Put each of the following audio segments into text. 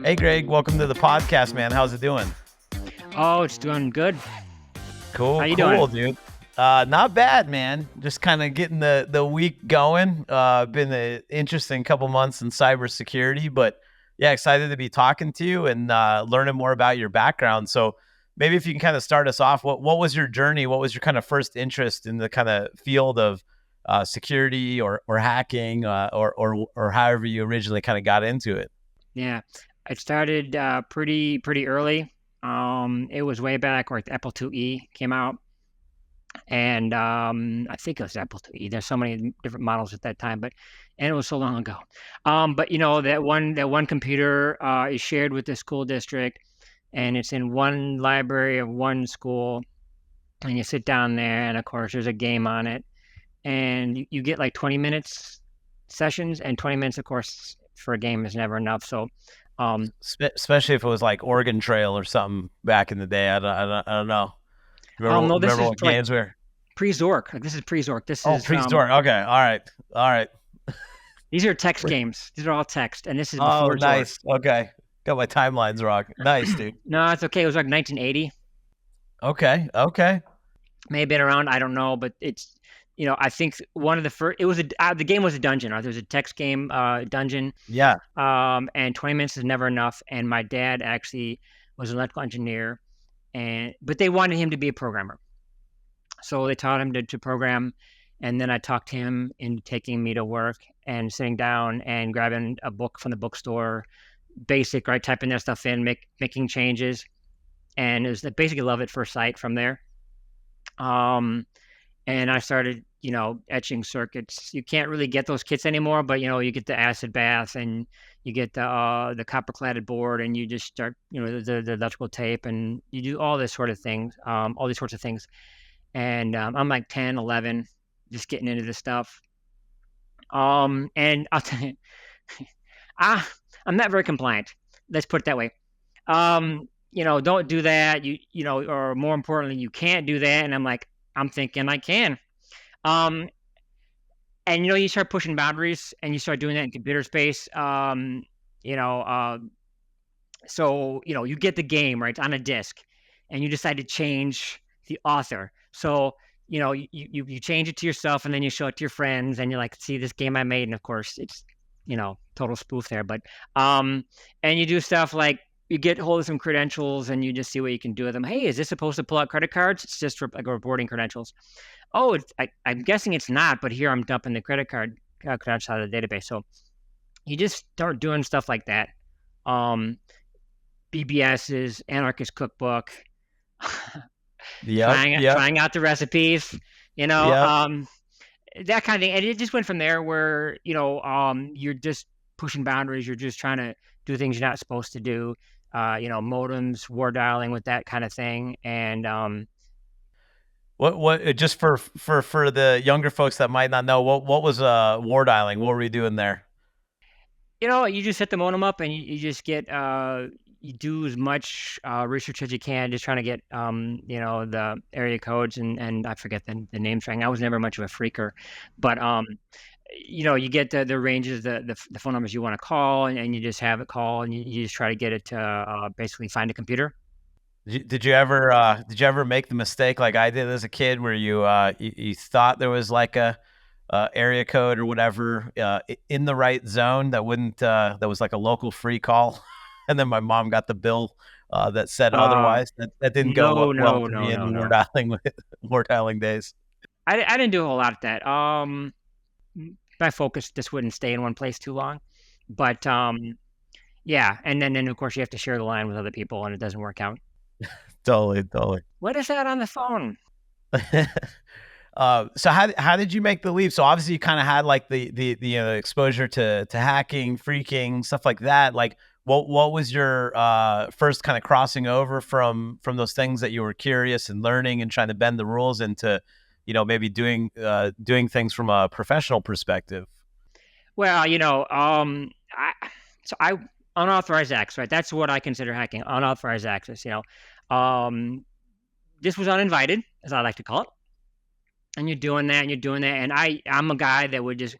Hey, Greg, welcome to the podcast, man. How's it doing? Oh, it's doing good. How Cool, you doing? dude. Not bad, man. Just kind of getting the week going. Been an interesting couple months in cybersecurity, but yeah, excited to be talking to you and learning more about your background. So maybe if you can kind of start us off, what was your journey? What was your kind of first interest in the kind of field of security or hacking or however you originally kind of got into it? Yeah, I started pretty early. It was way back where the Apple IIe came out, and I think it was Apple IIe. There's so many different models at that time, and it was so long ago. But that one computer is shared with the school district, and it's in one library of one school. And you sit down there, and of course, there's a game on it, and you get like 20 minutes sessions, and 20 minutes, of course, for a game is never enough. So, Especially if it was like Oregon Trail or something back in the day. I don't know. no, this Remember is what like games were? pre-Zork. Like this is pre-Zork. This Oh, is pre-store. Okay. All right. these are text games. These are all text, and this is Oh, before Zork. nice. Okay. Got my timelines wrong. Nice, dude. No, it's okay. It was like 1980. Okay. May have been around. I don't know, but it's I think one of the first. It was the game was a dungeon. Right? There was a text game dungeon. Yeah. And 20 minutes is never enough. And my dad actually was an electrical engineer, but they wanted him to be a programmer. So they taught him to program, and then I talked him into taking me to work and sitting down and grabbing a book from the bookstore, basic, right, typing that stuff in, making changes, and it was basically love at first sight from there. And I started, etching circuits. You can't really get those kits anymore, but you get the acid bath and you get the copper cladded board, and you just start, the electrical tape, and you do all this sort of things, all these sorts of things. And I'm like 10, 11, just getting into this stuff. And I'll tell you, I'm not very compliant. Let's put it that way. Don't do that. Or more importantly, you can't do that. And I'm thinking I can. And you start pushing boundaries, and you start doing that in computer space. So you get the game right on a disc, and you decide to change the author. So you change it to yourself, and then you show it to your friends, and you're like, see this game I made. And of course it's total spoof there, but and you do stuff like you get hold of some credentials, and you just see what you can do with them. Hey, is this supposed to pull out credit cards? It's just like reporting credentials. Oh, I'm guessing it's not, but here I'm dumping the credit card credentials out of the database. So you just start doing stuff like that. BBS's Anarchist Cookbook. Trying out the recipes, that kind of thing. And it just went from there where, you're just pushing boundaries. You're just trying to do things you're not supposed to do, modems, war dialing with that kind of thing. And What just for the younger folks that might not know, what was war dialing? What were we doing there? You just set the modem up, and you just get you do as much research as you can, just trying to get the area codes and I forget the names. I was never much of a freaker, but you get the ranges, the phone numbers you want to call, and you just have it call, and you just try to get it to basically find a computer. Did you ever make the mistake like I did as a kid, where you thought there was like a area code or whatever in the right zone that was like a local free call, and then my mom got the bill that said otherwise? That didn't go well for me in war dialing days. I didn't do a whole lot of that. My focus just wouldn't stay in one place too long, but yeah, and then of course you have to share the line with other people, and it doesn't work out. Totally. What is that on the phone? So how did you make the leap? So obviously you kind of had like the exposure to hacking, phreaking, stuff like that. Like what was your first kind of crossing over from those things that you were curious and learning and trying to bend the rules into, maybe doing things from a professional perspective? Well, I unauthorized access, right? That's what I consider hacking, unauthorized access. This was uninvited, as I like to call it. And you're doing that, and I'm a guy that would just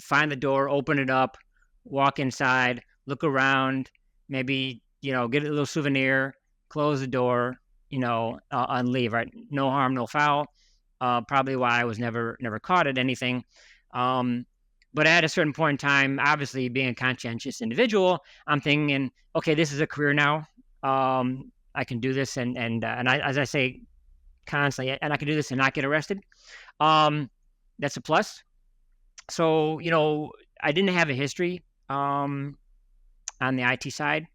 find the door, open it up, walk inside, look around, maybe, get a little souvenir, close the door, and leave, right? No harm, no foul. Probably why I was never caught at anything. Um, but at a certain point in time, obviously being a conscientious individual, I'm thinking, okay, this is a career now. I can do this, and I, as I say constantly, and I can do this and not get arrested. Um, that's a plus. So, I didn't have a history on the IT side.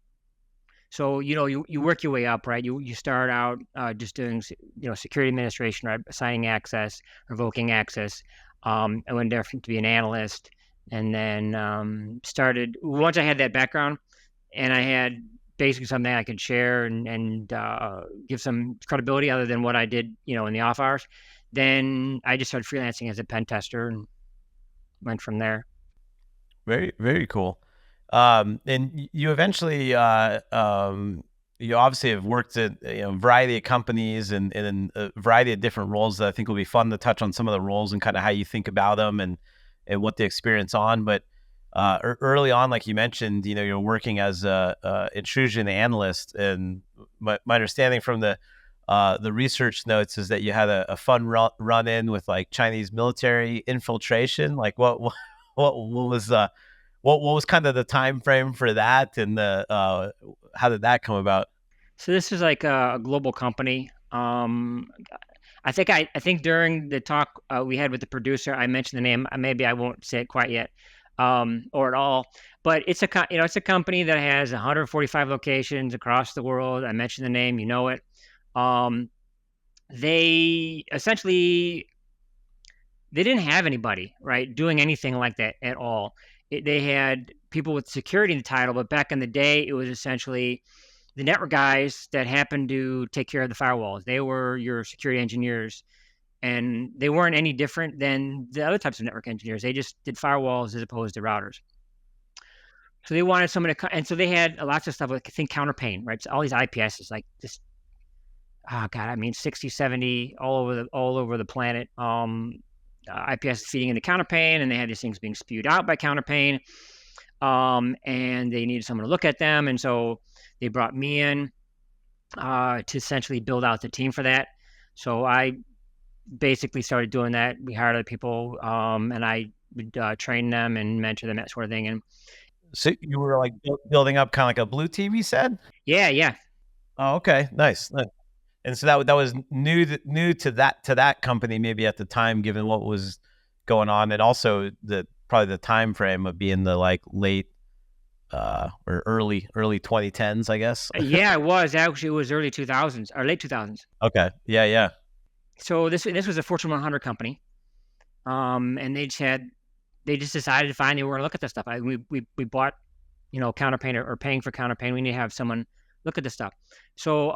So, you work your way up, right? You start out just doing, security administration, right? Assigning access, revoking access. I went there to be an analyst, and then started once I had that background, and I had basically something I could share and give some credibility other than what I did, in the off hours. Then I just started freelancing as a pen tester and went from there. Very, very cool. And you eventually, you obviously have worked at a variety of companies and in a variety of different roles that I think will be fun to touch on some of the roles and kind of how you think about them and what the experience on. But early on, like you mentioned, you're working as a intrusion analyst, and my understanding from the research notes is that you had a fun run in with like Chinese military infiltration. Like what was what was kind of the time frame for that, and the how did that come about? So this is like a global company. I think during the talk we had with the producer, I mentioned the name. Maybe I won't say it quite yet, or at all. But it's a company that has 145 locations across the world. I mentioned the name, you know it. Um, they essentially they didn't have anybody, right, doing anything like that at all. They had people with security in the title, but back in the day, it was essentially the network guys that happened to take care of the firewalls. They were your security engineers, and they weren't any different than the other types of network engineers. They just did firewalls as opposed to routers. So they wanted someone and so they had lots of stuff like, I think, counterpane, right? So all these IPSs, like this, oh God, I mean, 60, 70 all over the planet. IPS feeding into counterpane, and they had these things being spewed out by counterpane. And they needed someone to look at them, and so they brought me in to essentially build out the team for that. So I basically started doing that. We hired other people, and I would train them and mentor them, that sort of thing. And So you were like building up kind of like a blue team, you said? yeah. Oh, okay, nice. And so that was new to that company maybe at the time, given what was going on, and also probably the time frame of being the like late or early 2010s, I guess. Yeah, it was early 2000s or late 2000s. Okay, yeah. So this was a Fortune 100 company, and they just decided to find they were going to look at this stuff. We bought, counterpane or paying for counterpane. We need to have someone look at this stuff. So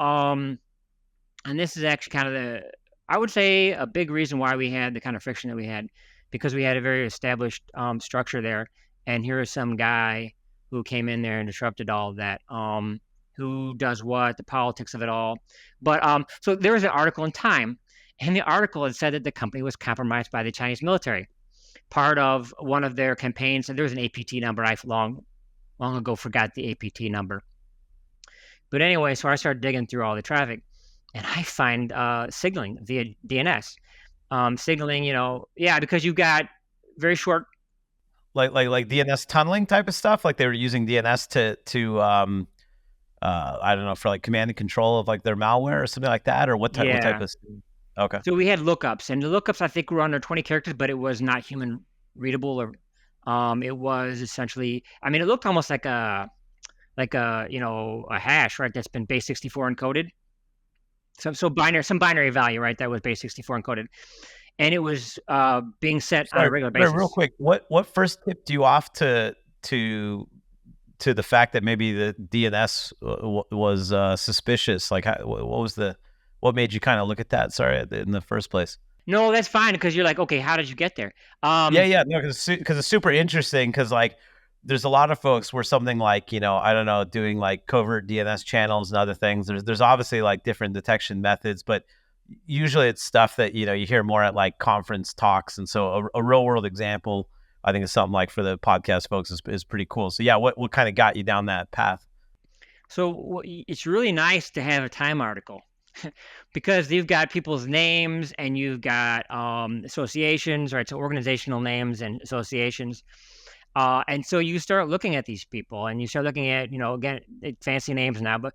and this is actually kind of I would say a big reason why we had the kind of friction that we had, because we had a very established structure there, and here is some guy who came in there and disrupted all of that. Who does what, the politics of it all. But so there was an article in Time, and the article had said that the company was compromised by the Chinese military. Part of one of their campaigns, and there was an APT number. I long ago forgot the APT number. But anyway, so I started digging through all the traffic, and I find signaling via DNS. Signaling, because you got very short, like DNS tunneling type of stuff. Like they were using DNS to I don't know, for like command and control of like their malware or something like that, or what type of. Okay. So we had lookups, and the lookups I think were under 20 characters, but it was not human readable, or it was essentially, I mean, it looked almost like a a hash, right? That's been base 64 encoded. Some binary value, right? That was base 64 encoded, and it was being set on a regular basis. Real quick, what first tipped you off to the fact that maybe the DNS was suspicious? Like, what made you kind of look at that? Sorry, in the first place. No, that's fine, because you're like, okay, how did you get there? Yeah, no, because it's super interesting, because like there's a lot of folks where something like, I don't know, doing like covert DNS channels and other things. There's obviously like different detection methods, but usually it's stuff that you hear more at like conference talks. And so a real world example, I think, is something like for the podcast folks is pretty cool. So yeah, what kind of got you down that path? So it's really nice to have a Time article because you've got people's names and you've got associations, right? So organizational names and associations. And so you start looking at these people and you start looking at, again, fancy names now, but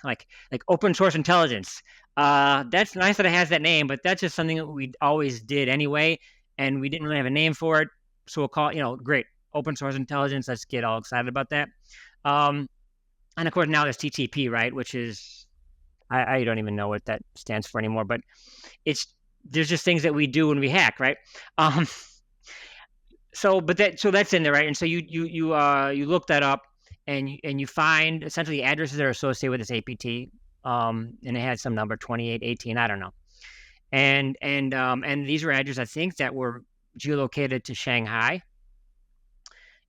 like open source intelligence. That's nice that it has that name, but that's just something that we always did anyway. And we didn't really have a name for it. So we'll call it, great, open source intelligence. Let's get all excited about that. And of course now there's TTP, right? Which is, I don't even know what that stands for anymore, but there's just things that we do when we hack, right? So that's in there, right? And so you look that up and you find essentially addresses that are associated with this APT, and it had some number 2818, I don't know. And these were addresses I think that were geolocated to Shanghai.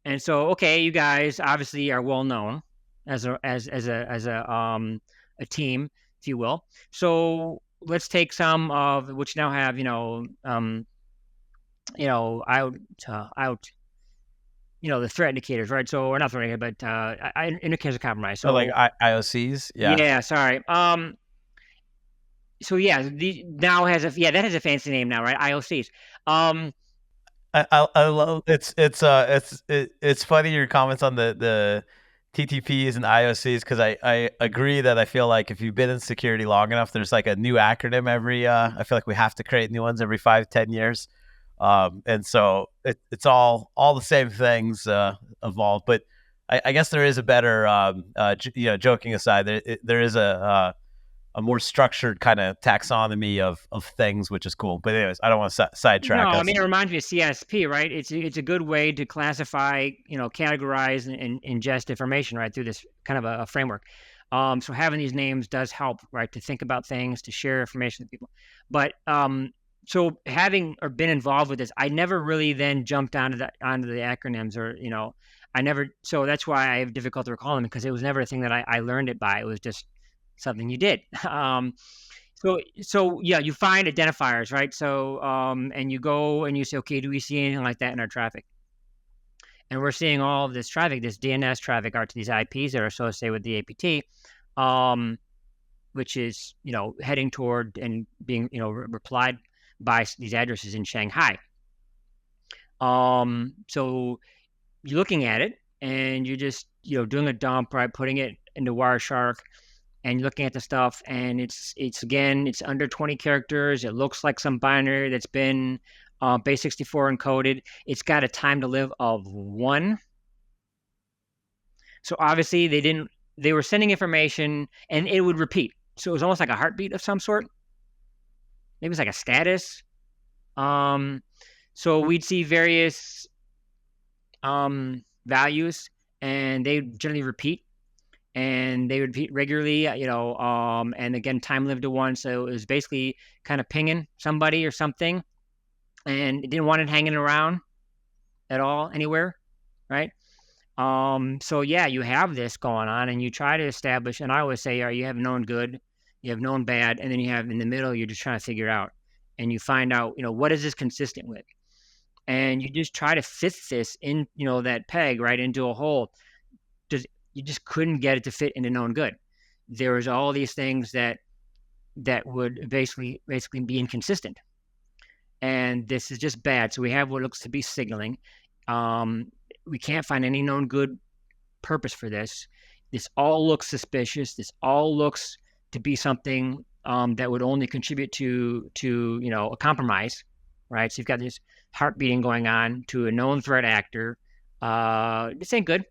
And so, okay, you guys obviously are well known as a team, if you will. So let's take some of which now have out the threat indicators, right? So, or not threat indicator, but indicators of compromise. So like IOCs, yeah. Yeah, sorry. So yeah, now has that has a fancy name now, right? IOCs. I love it's funny your comments on the TTPs and IOCs, because I agree that I feel like if you've been in security long enough, there's like a new acronym every I feel like we have to create new ones every 5-10 years. And so it's all the same things evolved, but I guess there is a better joking aside, there is a more structured kind of taxonomy of things, which is cool. But anyways, I don't want to sidetrack us. I mean, it reminds me of CSP, right? It's a good way to classify, categorize and ingest information, right, through this kind of a framework. So having these names does help, right, to think about things, to share information with people. But so having or been involved with this, I never really then jumped onto the acronyms, or I never. So that's why I have difficulty recalling them, because it was never a thing that I learned it by. It was just something you did. So yeah, you find identifiers, right? So and you go and you say, okay, do we see anything like that in our traffic? And we're seeing all of this traffic, this DNS traffic, out to these IPs that are associated with the APT, which is heading toward and being replied by these addresses in Shanghai. So you're looking at it and you're just doing a dump, right? Putting it into Wireshark. And you're looking at the stuff, and it's under 20 characters. It looks like some binary that's been base64 encoded. It's got a time to live of 1. So obviously they were sending information and it would repeat. So it was almost like a heartbeat of some sort. Maybe it's like a status. So we'd see various values, and they generally repeat. And they would repeat regularly, and again, time lived to 1. So it was basically kind of pinging somebody or something, and it didn't want it hanging around at all anywhere, right? So yeah, you have this going on, and you try to establish, and I always say, you have known good, you have known bad, and then you have in the middle, you're just trying to figure out, and you find out, what is this consistent with? And you just try to fit this in, that peg right into a hole. You just couldn't get it to fit into known good. There was all these things that would basically be inconsistent. And this is just bad. So we have what looks to be signaling. We can't find any known good purpose for this. This all looks suspicious. This all looks to be something that would only contribute to a compromise, right? So you've got this heart beating going on to a known threat actor. This ain't good.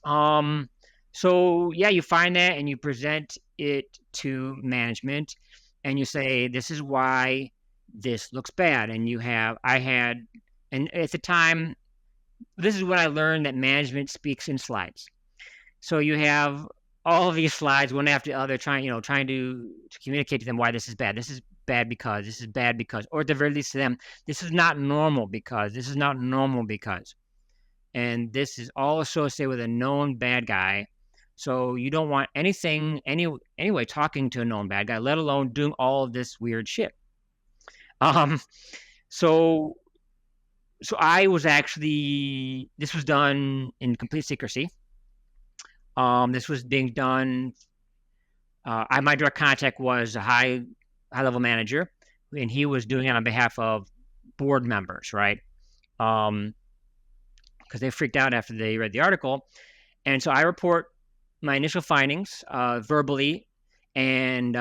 So yeah, you find that and you present it to management and you say, this is why this looks bad. And and at the time, this is when I learned that management speaks in slides. So you have all of these slides, one after the other, trying to communicate to them why this is bad. This is bad because, this is bad because, or at the very least to them, this is not normal because, this is not normal because. And this is all associated with a known bad guy. So you don't want anything anyway talking to a known bad guy, let alone doing all of this weird shit. So I was actually, this was done in complete secrecy. This was being done. My direct contact was a high level manager, and he was doing it on behalf of board members, right? Because they freaked out after they read the article. And so I report my initial findings verbally, and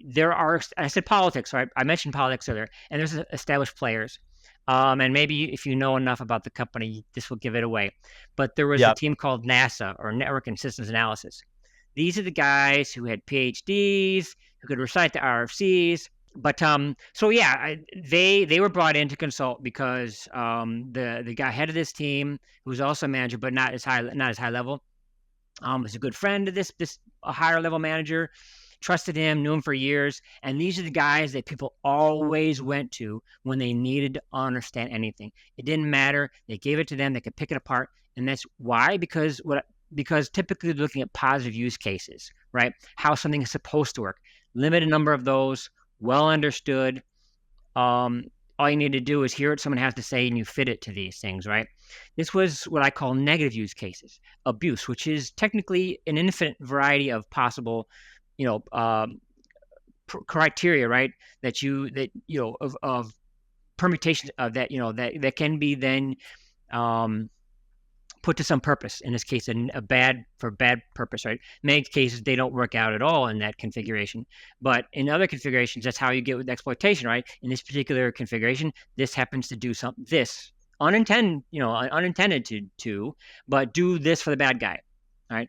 there are, I said politics, right? I mentioned politics earlier, and there's established players. And maybe if you know enough about the company, this will give it away. But there was a Yep. team called NASA, or Network and Systems Analysis. These are the guys who had PhDs, who could recite the RFCs. But so yeah, they were brought in to consult because the guy head of this team, who was also a manager but not as high level, was a good friend of this a higher level manager, trusted him, knew him for years, and these are the guys that people always went to when they needed to understand anything. It didn't matter; they gave it to them; they could pick it apart, and that's why because typically they're looking at positive use cases, right? How something is supposed to work. Limited number of those, well understood. All you need to do is hear what someone has to say and you fit it to these things, right? This was what I call negative use cases, abuse, which is technically an infinite variety of possible, criteria, right? Of permutations of that, that can be then put to some purpose. In this case, a bad purpose, right? In many cases, they don't work out at all in that configuration. But in other configurations, that's how you get with exploitation, right? In this particular configuration, this happens to do this unintended to, but do this for the bad guy, right?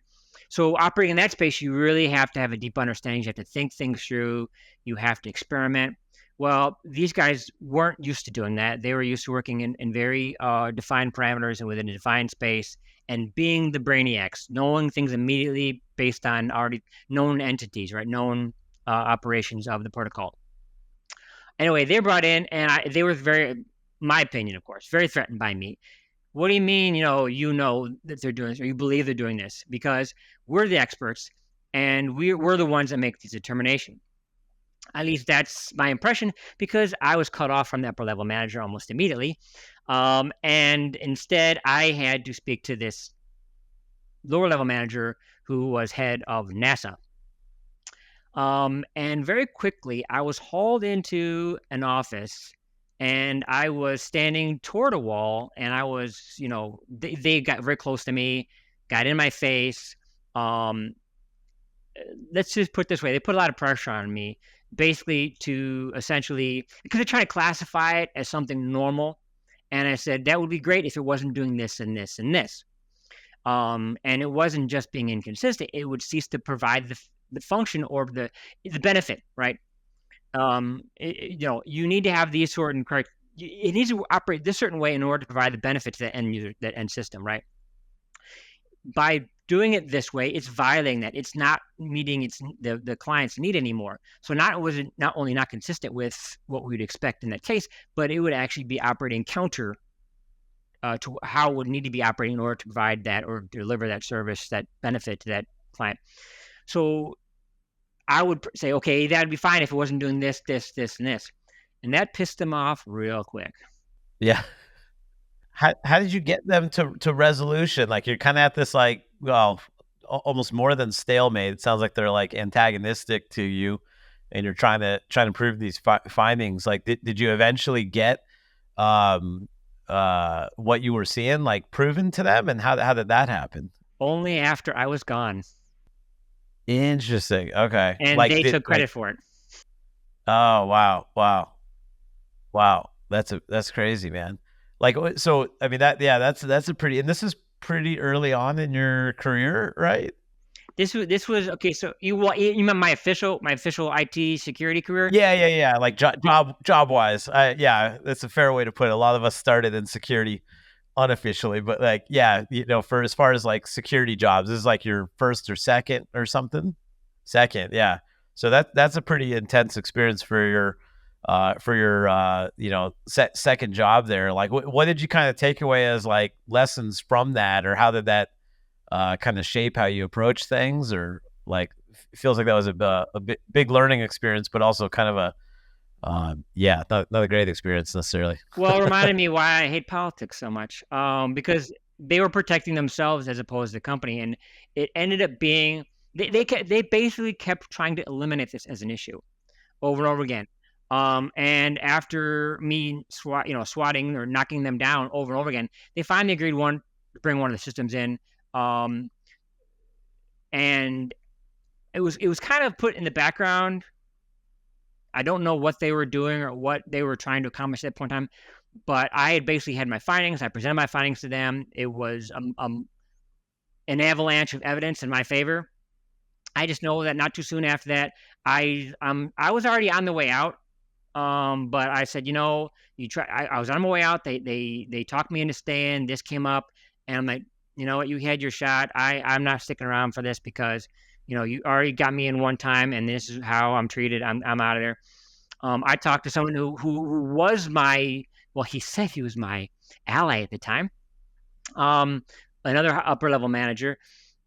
So operating in that space, you really have to have a deep understanding. You have to think things through. You have to experiment. Well, these guys weren't used to doing that. They were used to working in very defined parameters and within a defined space, and being the brainiacs, knowing things immediately based on already known entities, right? Known operations of the protocol. Anyway, they brought in, and they were my opinion, of course, very threatened by me. What do you mean, that they're doing this, or you believe they're doing this? Because we're the experts, and we're the ones that make these determinations. At least that's my impression, because I was cut off from the upper level manager almost immediately. And instead, I had to speak to this lower level manager who was head of NASA. And very quickly, I was hauled into an office, and I was standing toward a wall, and I was, they got very close to me, got in my face. Let's just put it this way. They put a lot of pressure on me, basically to essentially, because they're trying to classify it as something normal. And I said, that would be great if it wasn't doing this and this and this. And it wasn't just being inconsistent. It would cease to provide the function or the benefit, right? You need to have these sort of correct. It needs to operate this certain way in order to provide the benefit to the end user, that end system, right? By doing it this way, it's violating that. It's not meeting the client's need anymore. So was it not only not consistent with what we would expect in that case, but it would actually be operating counter to how it would need to be operating in order to provide that or deliver that service, that benefit to that client. So I would say, okay, that'd be fine if it wasn't doing this, this, this, and this. And that pissed them off real quick. Yeah. How did you get them to resolution? Like, you're kind of at this, like, well, almost more than stalemate. It sounds like they're like antagonistic to you, and you're trying to prove these findings. Like, did you eventually get what you were seeing, like, proven to them, and how did that happen? Only after I was gone. Interesting. Okay. And like, they took credit for it. Oh, wow. That's crazy, man. Like, so, I mean, that's a pretty, and this is pretty early on in your career, right? This was okay. So you meant my official IT security career? Yeah. Like job wise, yeah, that's a fair way to put it. A lot of us started in security unofficially, but like, yeah, for as far as like security jobs, this is like your first or second or something. Second, yeah. So that's a pretty intense experience for your second job there. Like, what did you kind of take away as like lessons from that, or how did that kind of shape how you approach things? Or like, feels like that was a big learning experience, but also kind of Yeah, not a great experience necessarily. Well, it reminded me why I hate politics so much, because they were protecting themselves as opposed to the company, and it ended up being they basically kept trying to eliminate this as an issue over and over again. And after me swatting or knocking them down over and over again, they finally agreed to bring one of the systems in, um, and it was kind of put in the background. I don't know what they were doing or what they were trying to accomplish at that point in time, but I had basically had my findings. I presented my findings to them. It was an avalanche of evidence in my favor. I just know that not too soon after that, I was already on the way out. But I said, you try. I was on my way out. They talked me into staying. This came up, and I'm like, you know what? You had your shot. I'm not sticking around for this because you already got me in one time, and this is how I'm treated. I'm out of there. I talked to someone who was he said he was my ally at the time, another upper level manager,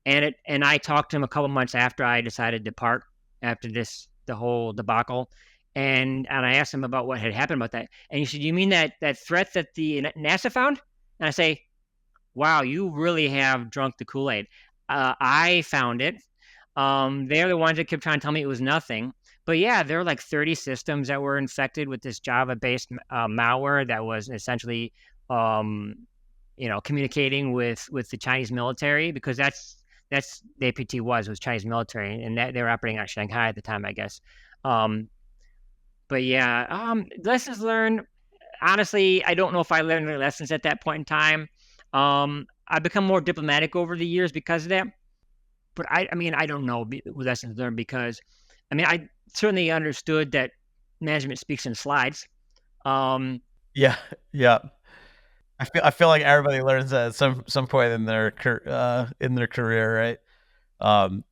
and I talked to him a couple months after I decided to depart after the whole debacle, and I asked him about what had happened about that, and he said, "You mean that threat that the NASA found?" And I say, "Wow, you really have drunk the Kool-Aid. I found it. They're the ones that kept trying to tell me it was nothing. But yeah, there were like 30 systems that were infected with this Java-based malware that was essentially, communicating with the Chinese military because that's the APT was Chinese military, and that they were operating out of Shanghai at the time, I guess. Um, but yeah, lessons learned. Honestly, I don't know if I learned any lessons at that point in time. I've become more diplomatic over the years because of that. But I mean, I don't know lessons learned because, I mean, I certainly understood that management speaks in slides. Um, Yeah, yeah. I feel like everybody learns that at some point in their career, right?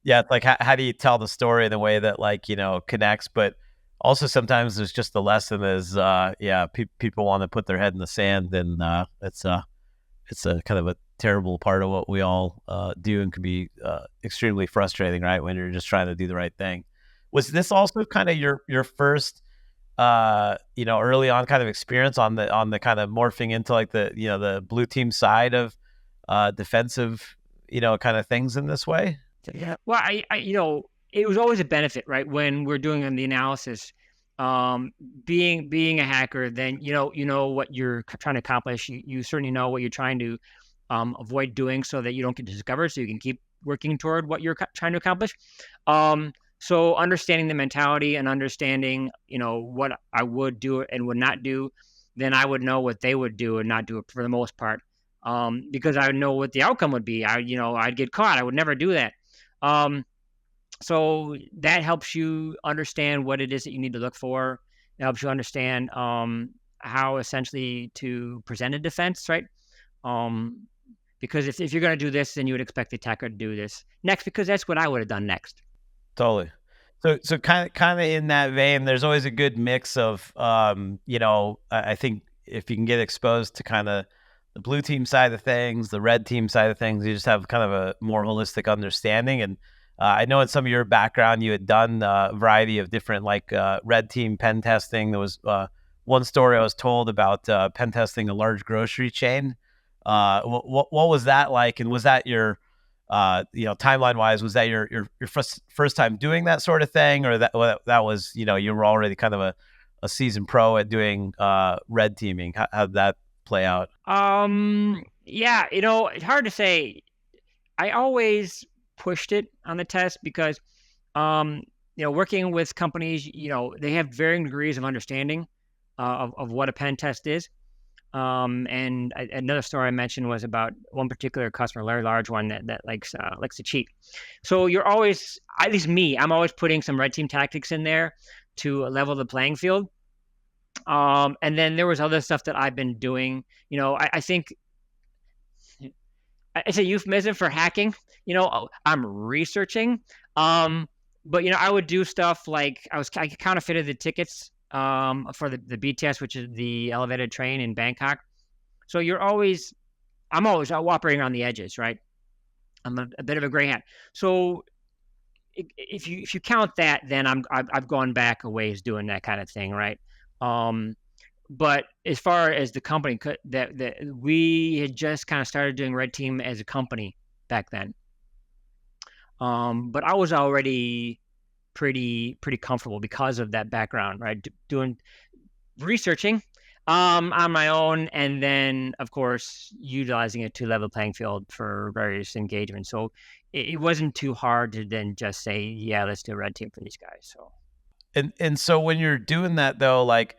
Yeah, it's like how do you tell the story in a way that like connects, but also sometimes there's just the lesson is yeah, people want to put their head in the sand, and it's a kind of a terrible part of what we all do, and can be extremely frustrating, right? When you're just trying to do the right thing. Was this also kind of your first, early on kind of experience on the kind of morphing into like the blue team side of defensive, kind of things in this way? yeah. Well, it was always a benefit, right? When we're doing the analysis, being a hacker, then you know what you're trying to accomplish. You certainly know what you're trying to avoid doing, so that you don't get discovered, so you can keep working toward what you're trying to accomplish. So understanding the mentality and understanding, what I would do and would not do, then I would know what they would do and not do for the most part. Because I would know what the outcome would be. I'd get caught. I would never do that. Um, so that helps you understand what it is that you need to look for. It helps you understand how essentially to present a defense, right? Um, because if you're going to do this, then you would expect the attacker to do this next, because that's what I would have done next. Totally. So kind of in that vein, there's always a good mix of, I think if you can get exposed to kind of the blue team side of things, the red team side of things, you just have kind of a more holistic understanding. And I know in some of your background, you had done a variety of different like red team pen testing. There was one story I was told about pen testing a large grocery chain. What was that like? And was that your timeline wise, was that your first time doing that sort of thing, or that was, you were already kind of a seasoned pro at doing red teaming? How'd that play out? Yeah, it's hard to say. I always pushed it on the test because, working with companies, they have varying degrees of understanding of what a pen test is. Another story I mentioned was about one particular customer, very large one that likes to cheat. So you're always, at least me, I'm always putting some red team tactics in there to level the playing field. And then there was other stuff that I've been doing. I think it's a euphemism for hacking. I'm researching. But I would do stuff like I counterfeited the tickets for the BTS, which is the elevated train in Bangkok. So I'm always operating on the edges, right? I'm a bit of a gray hat. So if you count that, then I've gone back a ways doing that kind of thing, right? But as far as the company, that we had just kind of started doing red team as a company back then. But I was already pretty comfortable because of that background, right? Doing researching on my own, and then of course utilizing it to level playing field for various engagements. So it wasn't too hard to then just say, yeah, let's do a red team for these guys. So And so when you're doing that though, like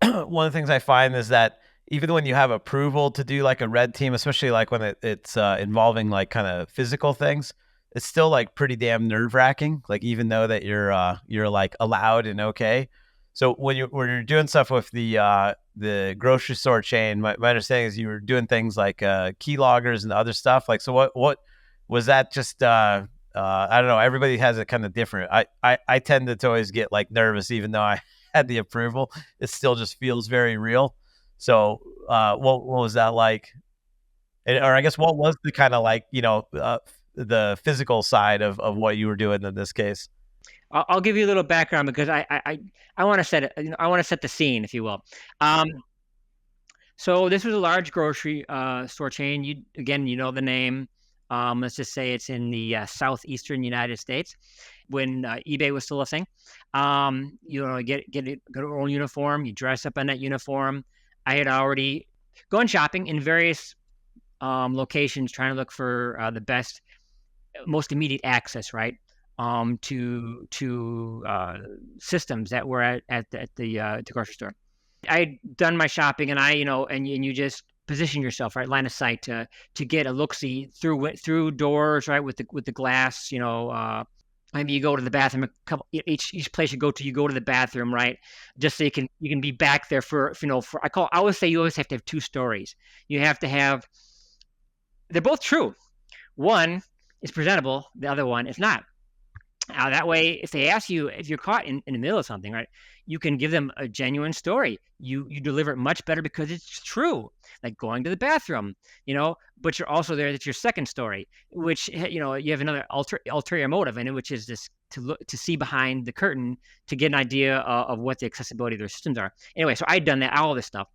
one of the things I find is that even when you have approval to do like a red team, especially like when it's involving like kind of physical things, it's still like pretty damn nerve wracking. Like even though that you're like allowed and okay. So when you're doing stuff with the grocery store chain, my understanding is you were doing things like key loggers and other stuff. Like so, what was that? Just I don't know. Everybody has it kind of different. I tend to always get like nervous, even though I had the approval. It still just feels very real. So what was that like? Or I guess what was the kind of like, the physical side of what you were doing in this case? I'll give you a little background because I want to set it, I want to set the scene, if you will. So this was a large grocery store chain. You know the name. Let's just say it's in the southeastern United States when eBay was still a thing. Get your own uniform. You dress up in that uniform. I had already gone shopping in various locations, trying to look for the best, most immediate access, right, to systems that were at the grocery store. I had done my shopping, and and you just position yourself, right, line of sight to get a look-see through doors, right, with the glass. Maybe you go to the bathroom each place you go to the bathroom, right, just so you can be back there for I always say you always have to have two stories. You have to have, they're both true. One is presentable, the other one is not. That way, if they ask you, if you're caught in the middle of something, right, you can give them a genuine story. You deliver it much better because it's true, like going to the bathroom, but you're also there. That's your second story, which, you have another ulterior motive in it, which is this to see behind the curtain to get an idea of what the accessibility of their systems are. Anyway, so I'd done that, all this stuff.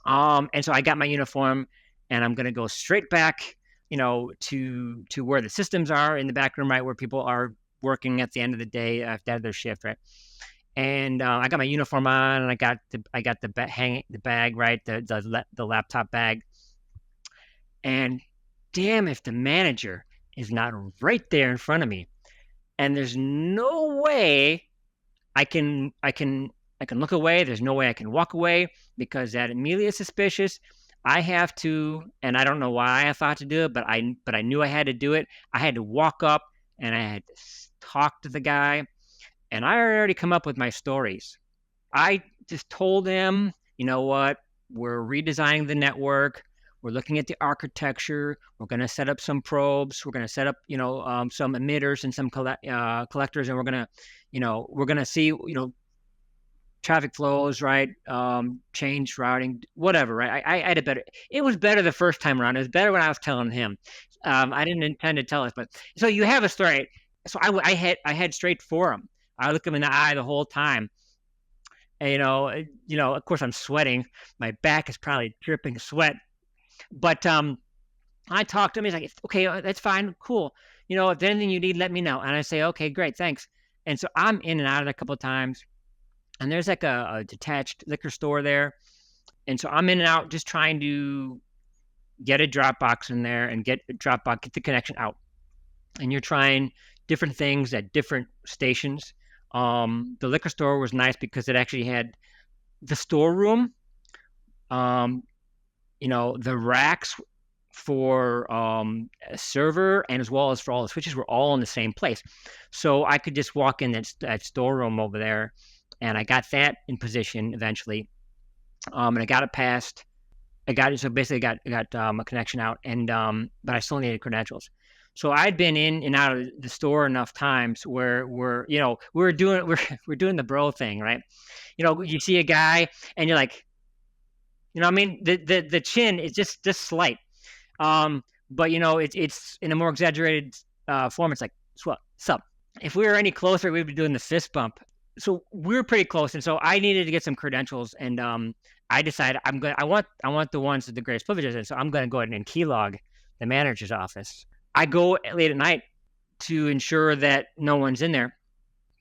And so I got my uniform, and I'm going to go straight back, to where the systems are in the back room, right, where people are working at the end of the day after their shift, right? And I got my uniform on, and I got the bag, right, the laptop bag. And damn, if the manager is not right there in front of me, and there's no way I can look away. There's no way I can walk away, because that immediately is suspicious. I have to, and I don't know why I thought to do it, but I knew I had to do it. I had to walk up, and I had to talk to the guy, and I already come up with my stories. I just told him, you know what, we're redesigning the network. We're looking at the architecture. We're going to set up some probes. We're going to set up, some emitters and some collectors, and we're going to see, traffic flows, right? Change routing, whatever, right? I had it was better the first time around. It was better when I was telling him. I didn't intend to tell us, but so you have a story. So I head straight for him. I look him in the eye the whole time. And, of course I'm sweating. My back is probably dripping sweat. But I talked to him. He's like, okay, that's fine. Cool. If there's anything you need, let me know. And I say, okay, great. Thanks. And so I'm in and out of it a couple of times. And there's like a detached liquor store there. And so I'm in and out just trying to get a Dropbox in there and get the connection out. And you're trying different things at different stations. The liquor store was nice because it actually had the storeroom, the racks for a server, and as well as for all the switches, were all in the same place. So I could just walk in that storeroom over there, and I got that in position eventually. And I got it passed. So basically got a connection out, and but I still needed credentials. So I'd been in and out of the store enough times where we're doing the bro thing, right? You see a guy and you're like, I mean, the chin is just slight, but it's in a more exaggerated form. It's like, sup. If we were any closer, we'd be doing the fist bump. so we're pretty close, and so I needed to get some credentials, and I decided I want the ones with the greatest privileges, and so I'm gonna go ahead and keylog the manager's office. I go late at night to ensure that no one's in there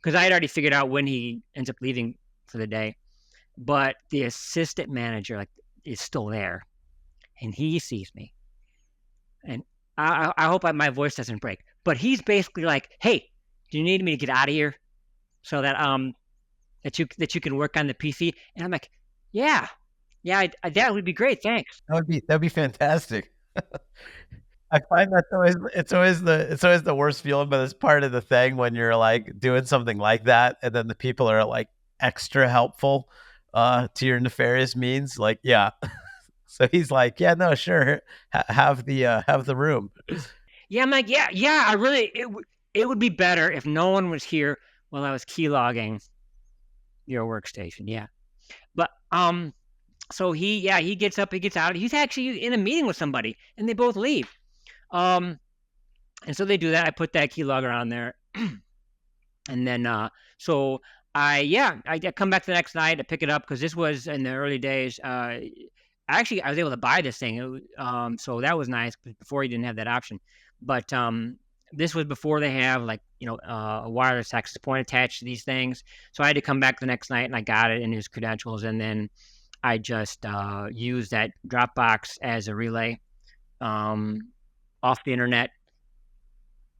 because I had already figured out when he ends up leaving for the day. But the assistant manager like is still there, and he sees me, and I hope my voice doesn't break. But he's basically like, "Hey, do you need me to get out of here so that that you can work on the PC?" And I'm like, "Yeah, yeah, that would be great, thanks." That'd be fantastic. I find that's always it's always the worst feeling, but it's part of the thing when you're like doing something like that, and then the people are like extra helpful to your nefarious means. Like, yeah. So he's like, yeah, no, sure, have the room. Yeah, I'm like, "Yeah, yeah, I really it would be better if no one was here while I was keylogging your workstation." Yeah. But so he gets up, he gets out. He's actually in a meeting with somebody, and they both leave. Um, and so they do that. I put that keylogger on there, and then so I come back the next night to pick it up because this was in the early days. Actually, I was able to buy this thing, so that was nice before you didn't have that option. But this was before they have like a wireless access point attached to these things. So I had to come back the next night and I got it in his credentials, and then I just used that Dropbox as a relay off the internet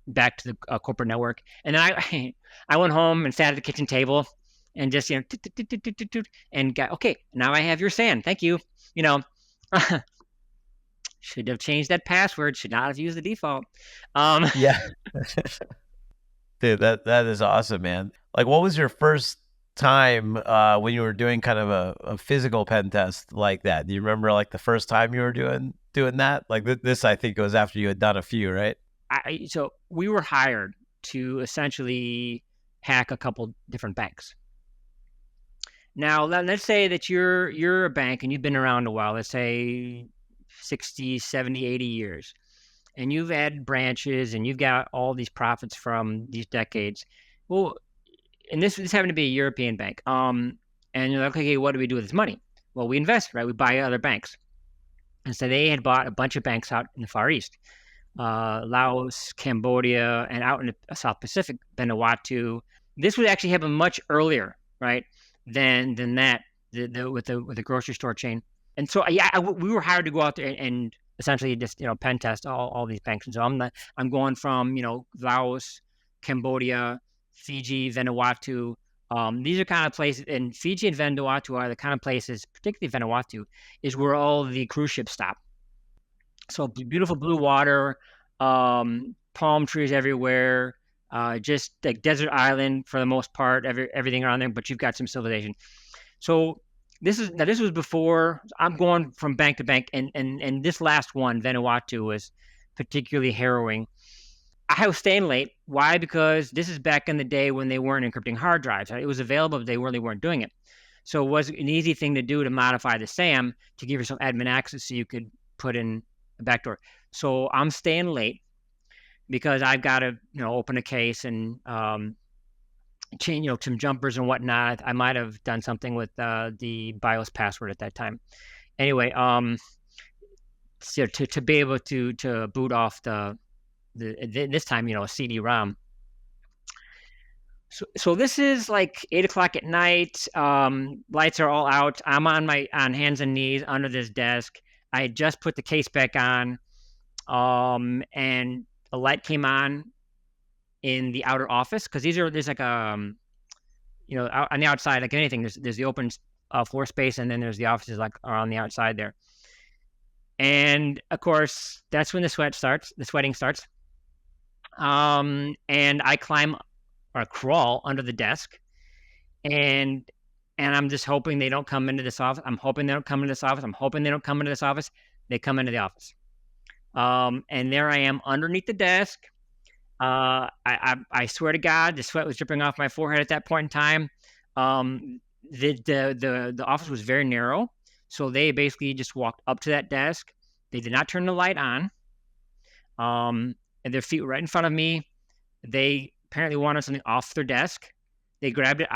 back to the corporate network. And then I went home and sat at the kitchen table and just and got okay. Now I have your SAN. Thank you. You know, should have changed that password. Should not have used the default. Yeah. Dude, that is awesome, man. Like, what was your first time when you were doing kind of a physical pen test like that? Do you remember like the first time you were doing that? Like this, I think was after you had done a few, right? So we were hired to essentially hack a couple different banks. Now, let's say that you're a bank and you've been around a while. Let's say 60, 70, 80 years. And you've had branches and you've got all these profits from these decades. Well, and this happened to be a European bank. And you're like, okay, what do we do with this money? Well, we invest, right? We buy other banks. And so they had bought a bunch of banks out in the Far East, Laos, Cambodia, and out in the South Pacific, Vanuatu. This would actually happen much earlier, right? Than that, with the grocery store chain. And so we were hired to go out there and essentially just pen test all these banks. And so I'm going from Laos, Cambodia, Fiji, Vanuatu. These are kind of places, and Fiji and Vanuatu are the kind of places, particularly Vanuatu, is where all the cruise ships stop. So beautiful blue water, palm trees everywhere, just like desert island for the most part, everything around there, but you've got some civilization. So this was before. I'm going from bank to bank, and this last one, Vanuatu, was particularly harrowing. I was staying late. Why? Because this is back in the day when they weren't encrypting hard drives. It was available, but they really weren't doing it. So it was an easy thing to do to modify the SAM to give yourself admin access so you could put in a backdoor. So I'm staying late because I've got to open a case and change some jumpers and whatnot. I might have done something with the BIOS password at that time. Anyway, so to be able to boot off this time a CD-ROM. So this is like 8 o'clock at night. Lights are all out. I'm on hands and knees under this desk. I had just put the case back on, and a light came on in the outer office because there's like on the outside, like anything, there's the open floor space, and then there's the offices like are on the outside there. And of course, that's when the sweating starts. And I climb or crawl under the desk, and I'm just hoping they don't come into this office. I'm hoping they don't come into this office. I'm hoping they don't come into this office. They come into the office. And there I am underneath the desk. I swear to God, the sweat was dripping off my forehead at that point in time. The office was very narrow, so they basically just walked up to that desk. They did not turn the light on. And their feet were right in front of me. They apparently wanted something off their desk. They grabbed it.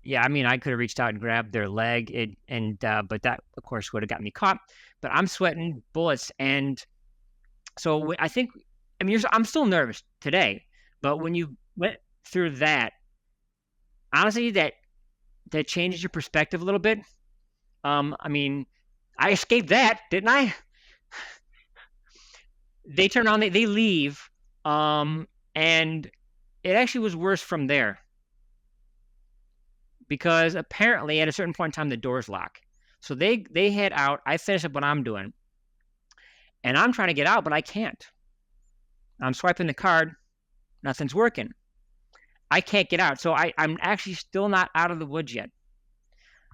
Yeah, I mean, I could have reached out and grabbed their leg, but that, of course, would have got me caught. But I'm sweating bullets, and so I think, I mean, I'm still nervous today, but when you went through that, honestly, that changes your perspective a little bit. I mean, I escaped that, didn't I? They turn on, they leave, and it actually was worse from there. Because apparently at a certain point in time, the doors lock. So they head out. I finish up what I'm doing. And I'm trying to get out, but I can't. I'm swiping the card. Nothing's working. I can't get out. So I'm actually still not out of the woods yet.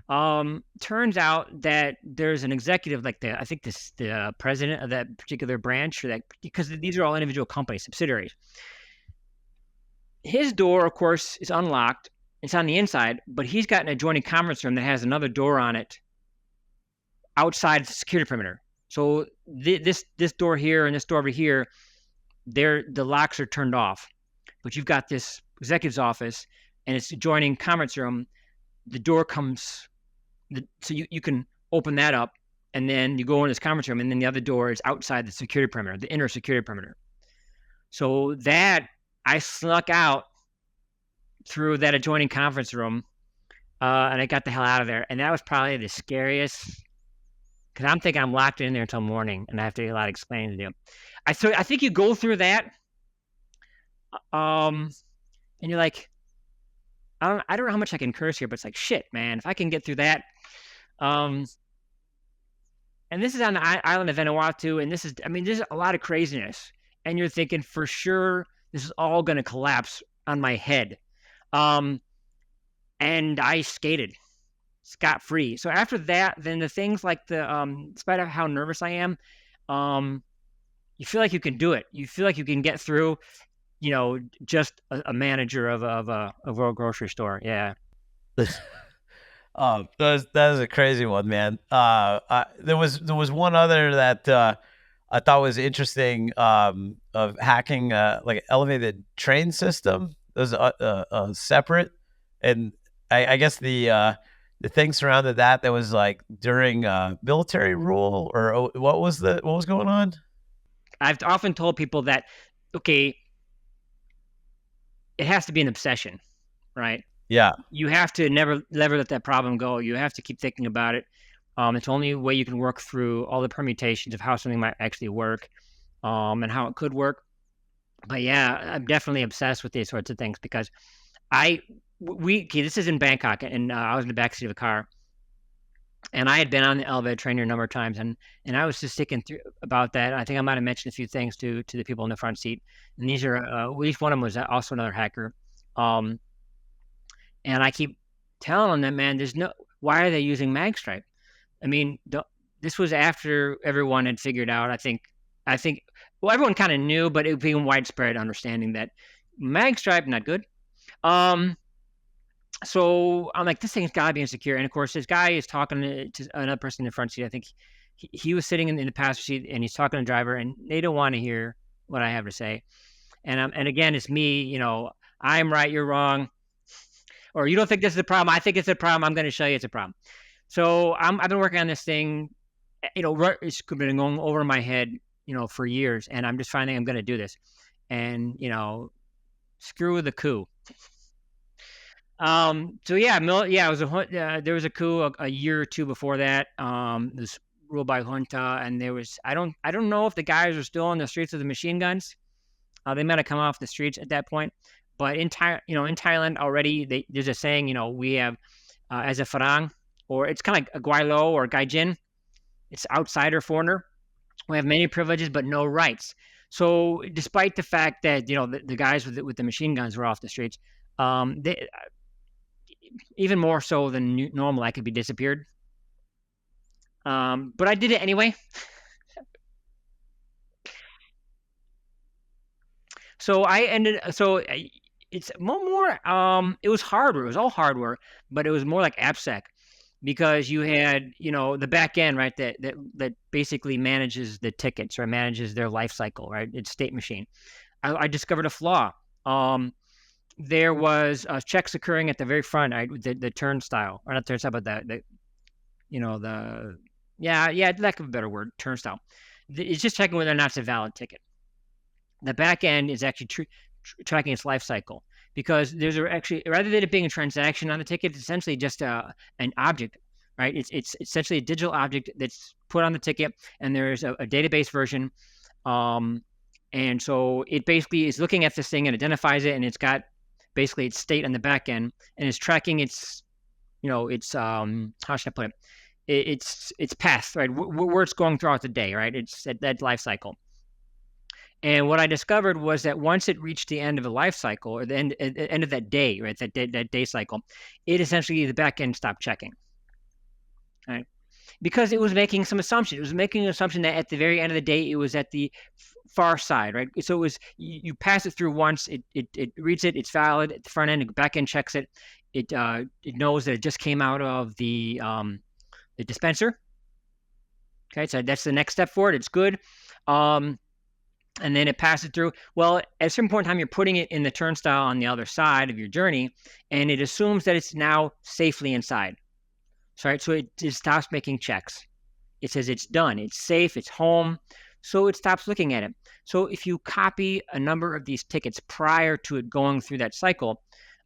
Turns out that there's an executive, like I think the president of that particular branch, because these are all individual companies, subsidiaries. His door, of course, is unlocked. It's on the inside, but he's got an adjoining conference room that has another door on it outside the security perimeter. So this door here and this door over here, the locks are turned off. But you've got this executive's office, and it's adjoining conference room. The door comes, so you can open that up, and then you go in this conference room, and then the other door is outside the security perimeter, the inner security perimeter. So that I snuck out through that adjoining conference room, and I got the hell out of there. And that was probably the scariest, because I'm thinking I'm locked in there until morning, and I have to do a lot of explaining to do. I think you go through that, and you're like, I don't know how much I can curse here, but it's like, shit, man, if I can get through that. And this is on the island of Vanuatu, and there's a lot of craziness, and you're thinking for sure this is all going to collapse on my head. And I skated scot-free. So after that, then the things like despite how nervous I am, you feel like you can do it. You feel like you can get through, just a manager of a grocery store. Yeah. That is a crazy one, man. There was one other that I thought was interesting, of hacking like an elevated train system. There's separate, and I guess the thing surrounded that was like during military rule, or what was going on? I've often told people that, okay, it has to be an obsession, right? Yeah. You have to never let that problem go. You have to keep thinking about it. It's the only way you can work through all the permutations of how something might actually work, and how it could work. But yeah, I'm definitely obsessed with these sorts of things, because this is in Bangkok, and I was in the backseat of a car, and I had been on the elevator train here a number of times, and I was just thinking through about that. I think I might have mentioned a few things to the people in the front seat, and these are at least one of them was also another hacker, and I keep telling them, man, why are they using magstripe? I mean, this was after everyone had figured out. I think. Well, everyone kind of knew, but it became widespread understanding that magstripe not good. So I'm like, this thing's got to be insecure. And of course, this guy is talking to another person in the front seat. I think he was sitting in the passenger seat, and he's talking to the driver, and they don't want to hear what I have to say. And again, it's me. I'm right, you're wrong, or you don't think this is a problem. I think it's a problem. I'm going to show you it's a problem. So I've been working on this thing. It's been going over my head, for years, and I'm just finding I'm going to do this, and screw the coup. So yeah, it was there was a coup a year or two before that. This ruled by junta, and there was I don't know if the guys are still on the streets with the machine guns. They might have come off the streets at that point, but in Thailand already, there's a saying, we have as a farang, or it's kind of like a guaylo or gaijin. It's outsider, foreigner. We have many privileges, but no rights. So despite the fact that, the guys with the machine guns were off the streets, they, even more so than normal, I could be disappeared. But I did it anyway. So it's more, it was hardware. It was all hardware, but it was more like AppSec. Because you had, the back end, right, that basically manages the tickets, or manages their life cycle, right? It's state machine. I discovered a flaw. there was checks occurring at the very front, the turnstile, or not turnstile, but the you know the yeah, lack of a better word, turnstile. It's just checking whether or not it's a valid ticket. The back end is actually tracking its life cycle, because there's actually, rather than it being a transaction on the ticket, it's essentially just an object, right? It's essentially a digital object that's put on the ticket, and there's a database version. And so it basically is looking at this thing and identifies it, and it's got basically its state on the back end, and is tracking its, its how should I put it? It's path, right? Where it's going throughout the day, right? It's that life cycle. And what I discovered was that once it reached the end of the life cycle, or the end of that day, right, that day cycle, it essentially, the back end stopped checking, right? Because it was making some assumption. It was making an assumption that at the very end of the day, it was at the far side, right? So it was, you pass it through once, it reads it, it's valid at the front end, the back end checks it. It knows that it just came out of the dispenser. Okay, so that's the next step for it. It's good. And then it passes through. Well, at a certain point in time, you're putting it in the turnstile on the other side of your journey, and it assumes that it's now safely inside. So, right, so it just stops making checks. It says it's done, it's safe, it's home. So it stops looking at it. So if you copy a number of these tickets prior to it going through that cycle,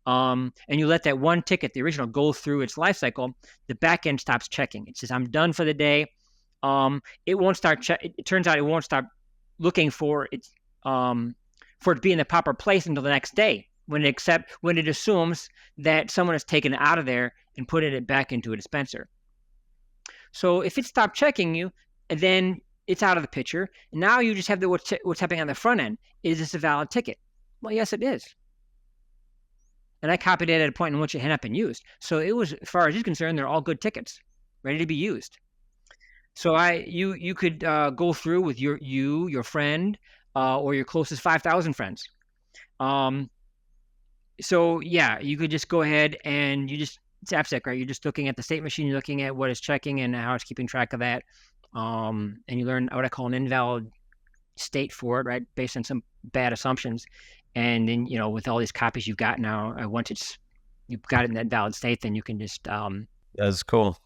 and you let that one ticket, the original, go through its life cycle, the back end stops checking. It says, I'm done for the day. It won't start it turns out it won't stop looking for it to be in the proper place until the next day, when it assumes that someone has taken it out of there and put it back into a dispenser. So if it stopped checking you, then it's out of the picture. And now you just have what's happening on the front end. Is this a valid ticket? Well, yes, it is. And I copied it at a point in which it had not been used. So it was, as far as he's concerned, they're all good tickets, ready to be used. So you could go through with your friend, or your closest 5,000 friends. So yeah, you could just go ahead and it's AppSec, right? You're just looking at the state machine, you're looking at what it's checking and how it's keeping track of that. And you learn what I call an invalid state for it, right? Based on some bad assumptions. And then, with all these copies you've got now, once you've got it in that valid state, then you can just That's cool.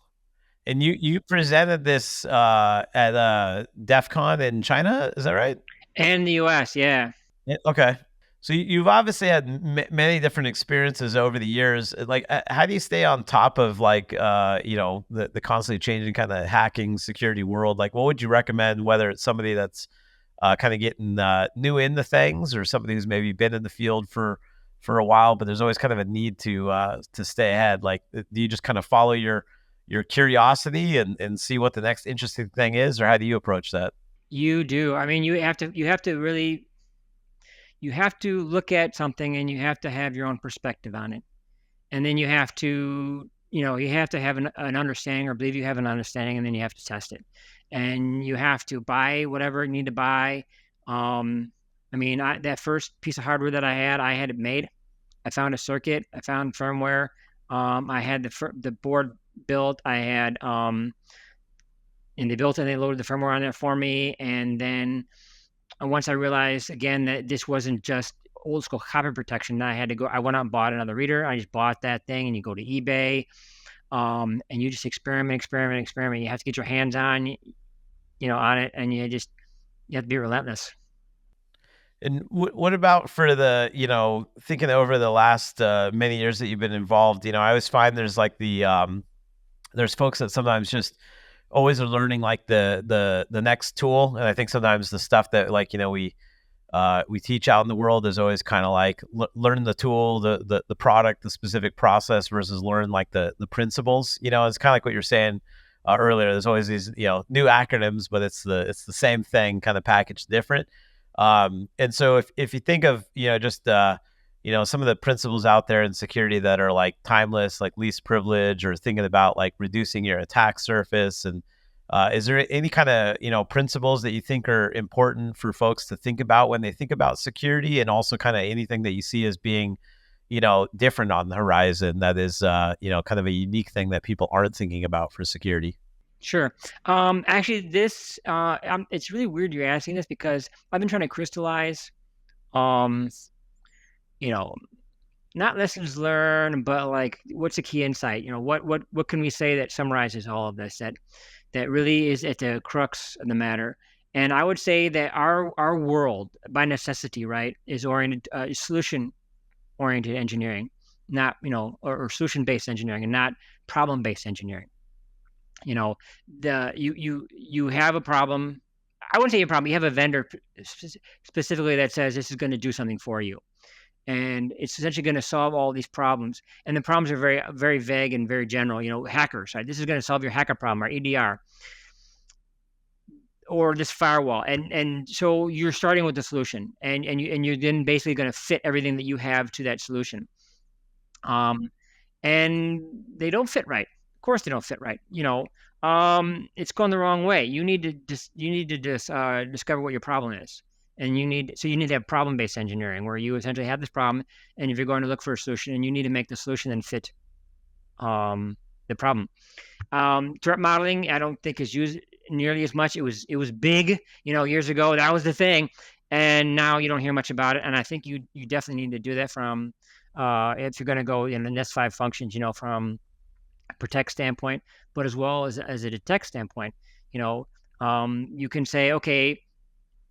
And you presented this at DEF CON in China, is that right? And the US, yeah. Okay. So you've obviously had many different experiences over the years. Like, how do you stay on top of the constantly changing kind of hacking security world? Like, what would you recommend, whether it's somebody that's kind of getting new into things, or somebody who's maybe been in the field for a while, but there's always kind of a need to stay ahead? Like, do you just kind of follow your curiosity and see what the next interesting thing is, or how do you approach that? You do. I mean, you have to really, you have to look at something, and you have to have your own perspective on it. And then you have to, you have to have an understanding, or believe you have an understanding, and then you have to test it. And you have to buy whatever you need to buy. That first piece of hardware that I had it made. I found a circuit, I found firmware. I had the board built. I had, and they built it, and they loaded the firmware on there for me. And then once I realized, again, that this wasn't just old school copy protection, I went out and bought another reader. I just bought that thing, and you go to eBay, and you just experiment. You have to get your hands on it, and you have to be relentless. And what about for the, thinking over the last many years that you've been involved? I always find there's like there's folks that sometimes just always are learning like the next tool, and I think sometimes the stuff that we teach out in the world is always kind of like learn the tool, the product, the specific process, versus learn like the principles. It's kind of like what you're saying earlier. There's always these new acronyms, but it's the same thing, kind of packaged different. And so if you think of just some of the principles out there in security that are like timeless, like least privilege, or thinking about like reducing your attack surface, and is there any kind of principles that you think are important for folks to think about when they think about security, and also kind of anything that you see as being different on the horizon that is kind of a unique thing that people aren't thinking about for security? Sure. Actually, it's really weird you're asking this, because I've been trying to crystallize, not lessons learned, but like what's the key insight? What can we say that summarizes all of this, that really is at the crux of the matter? And I would say that our world, by necessity, right, is oriented solution oriented engineering, not or solution based engineering, and not problem based engineering. You have a problem. I wouldn't say a problem. You have a vendor specifically that says this is going to do something for you, and it's essentially going to solve all these problems. And the problems are very, very vague and very general. Hackers, right? This is going to solve your hacker problem, or EDR, or this firewall. And so you're starting with the solution, and you're then basically going to fit everything that you have to that solution. And they don't fit right. Of course, they don't fit right. It's going the wrong way. You need to discover what your problem is, and you need to have problem-based engineering, where you essentially have this problem, and if you're going to look for a solution, and you need to make the solution then fit the problem. Threat modeling, I don't think is used nearly as much. It was big, years ago. That was the thing, and now you don't hear much about it. And I think you definitely need to do that from if you're going to go in the NEST 5 functions, from a protect standpoint, but as well as a detect standpoint. You can say, okay,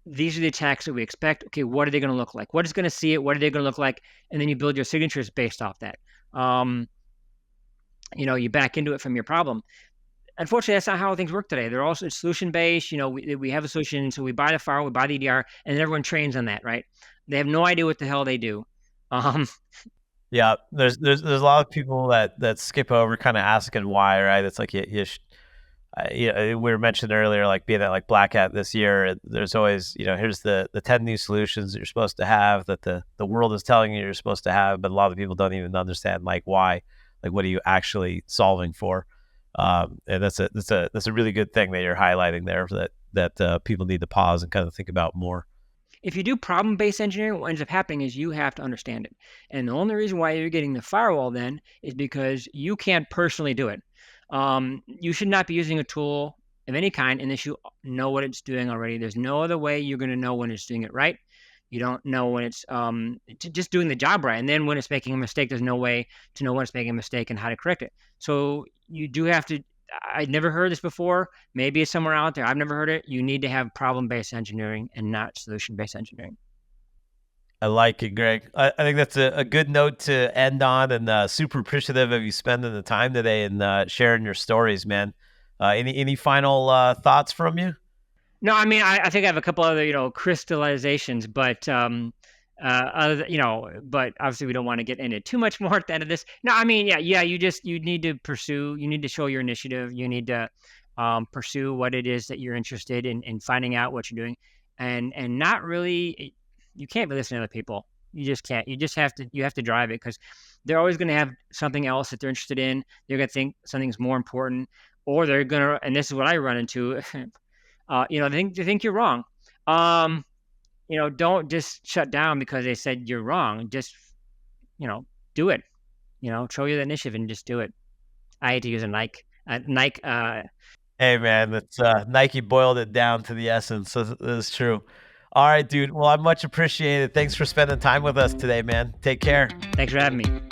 these are the attacks that we expect. Okay, what are they going to look like? What is going to see it? What are they going to look like? And then you build your signatures based off that. You back into it from your problem. Unfortunately, that's not how things work today. They're also solution based. We have a solution, so we buy the firewall, we buy the EDR, and then everyone trains on that, right? They have no idea what the hell they do. Yeah, there's a lot of people that skip over kind of asking why, right? It's like we were mentioned earlier, like being at like Black Hat this year, there's always, here's the 10 new solutions that you're supposed to have, that the world is telling you you're supposed to have, but a lot of people don't even understand like why, like what are you actually solving for? And that's a really good thing that you're highlighting there, that people need to pause and kind of think about more. If you do problem-based engineering, what ends up happening is you have to understand it. And the only reason why you're getting the firewall then is because you can't personally do it. You should not be using a tool of any kind unless you know what it's doing already. There's no other way you're going to know when it's doing it right. You don't know when it's just doing the job right. And then when it's making a mistake, there's no way to know when it's making a mistake and how to correct it. So you do have to, I'd never heard this before. Maybe it's somewhere out there. I've never heard it. You need to have problem-based engineering and not solution-based engineering. I like it, Greg. I think that's a good note to end on, and super appreciative of you spending the time today and sharing your stories, man. Any final thoughts from you? No, I mean, I think I have a couple other, crystallizations, but but obviously we don't want to get into too much more at the end of this. No, I mean, yeah, you need to show your initiative. You need to pursue what it is that you're interested in finding out what you're doing, and not really, you can't listen to other people. You just can't. You have to drive it, because they're always going to have something else that they're interested in. They're going to think something's more important, or they're going to, and this is what I run into, they think you're wrong. Don't just shut down because they said you're wrong. Just, do it. Show you the initiative and just do it. I hate to use a Nike. Hey, man, that's Nike boiled it down to the essence. So that's true. All right, dude. Well, I much appreciate it. Thanks for spending time with us today, man. Take care. Thanks for having me.